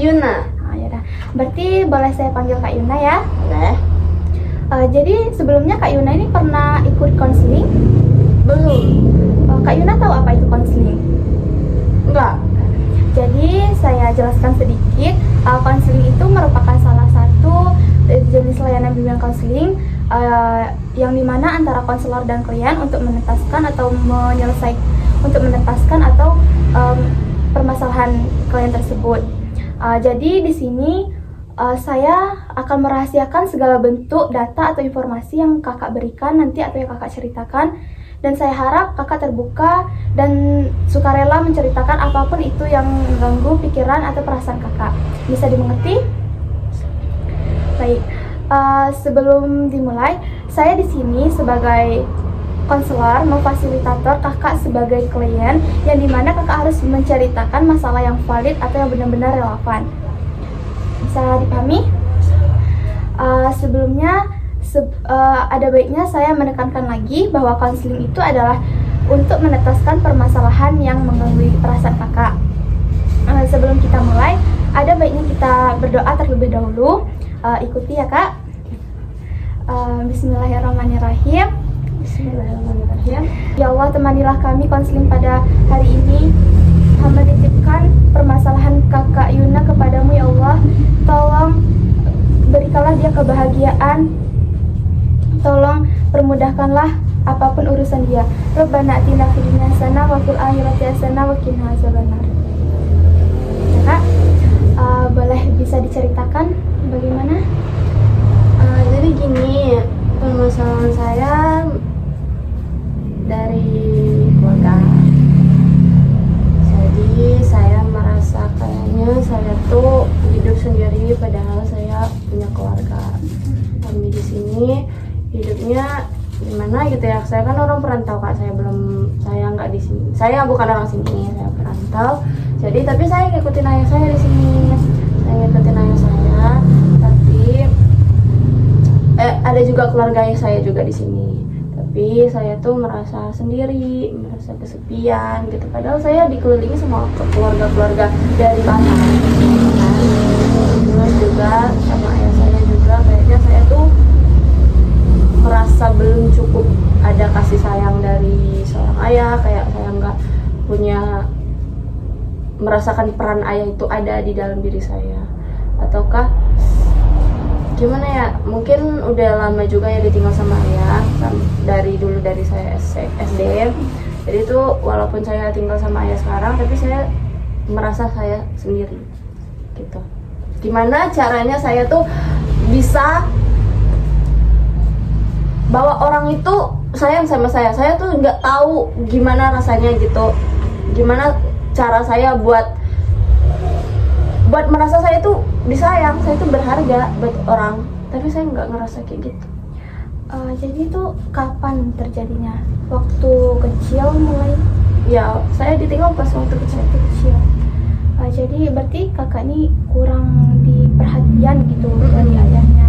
Yuna. Ya udah. Berarti boleh saya panggil Kak Yuna ya? Boleh. Jadi sebelumnya Kak Yuna ini pernah ikut konseling? Belum. Kak Yuna tahu apa itu konseling? Enggak. Jadi saya jelaskan sedikit. Konseling itu merupakan salah satu jenis layanan bimbingan konseling yang dimana antara konselor dan klien untuk menuntaskan atau permasalahan klien tersebut. Jadi di sini saya akan merahasiakan segala bentuk data atau informasi yang kakak berikan nanti atau yang kakak ceritakan, dan saya harap kakak terbuka dan sukarela menceritakan apapun itu yang mengganggu pikiran atau perasaan kakak. Bisa dimengerti? Baik. Sebelum dimulai, saya di sini sebagai konselor memfasilitator kakak sebagai klien, yang dimana kakak harus menceritakan masalah yang valid atau yang benar-benar relevan. Bisa dipahami? Sebelumnya ada baiknya saya menekankan lagi bahwa konseling itu adalah untuk menuntaskan permasalahan yang mengganggu perasaan kakak. Sebelum kita mulai, ada baiknya kita berdoa terlebih dahulu. Ikuti ya kak. Bismillahirrahmanirrahim. Bismillahirrahmanirrahim. Ya Allah, temanilah kami konseling pada hari ini. Hamba titipkan permasalahan kakak Yuna kepadamu ya Allah. Tolong berikanlah dia kebahagiaan. Tolong permudahkanlah apapun urusan dia. Rabbana atina fid dunya hasanah wa fil akhirati hasanah wa qina azabannar. Ya kak, boleh bisa diceritakan bagaimana? Jadi gini, permasalahan saya dari keluarga. Jadi saya merasa kayaknya saya tuh hidup sendiri padahal saya punya keluarga. Kami di sini hidupnya gimana gitu ya? Saya kan orang perantau kak, saya nggak di sini. Saya bukan orang sini, saya perantau. Jadi tapi saya ngikutin ayah saya di sini. Saya ngikutin ayah saya, tapi ada juga keluarga saya juga di sini. Tapi saya tuh merasa sendiri, merasa kesepian gitu. Padahal saya dikelilingi sama keluarga-keluarga dari Batam. Terus juga sama ayah saya juga, kayaknya saya tuh merasa belum cukup ada kasih sayang dari seorang ayah. Kayak saya nggak punya merasakan peran ayah itu ada di dalam diri saya. Ataukah gimana ya, mungkin udah lama juga ya ditinggal sama ayah dari dulu, dari saya SD. Jadi itu walaupun saya tinggal sama ayah sekarang, tapi saya merasa saya sendiri gitu. Gimana caranya saya tuh bisa bawa orang itu sayang sama saya tuh nggak tahu gimana rasanya gitu. Gimana cara saya buat merasa saya tuh disayang, saya tuh berharga buat orang, tapi saya nggak ngerasa kayak gitu. Jadi itu kapan terjadinya? Waktu kecil mulai? Ya, saya ditinggal pas waktu kecil. Jadi berarti kakak ini kurang diperhatian gitu dari ayahnya.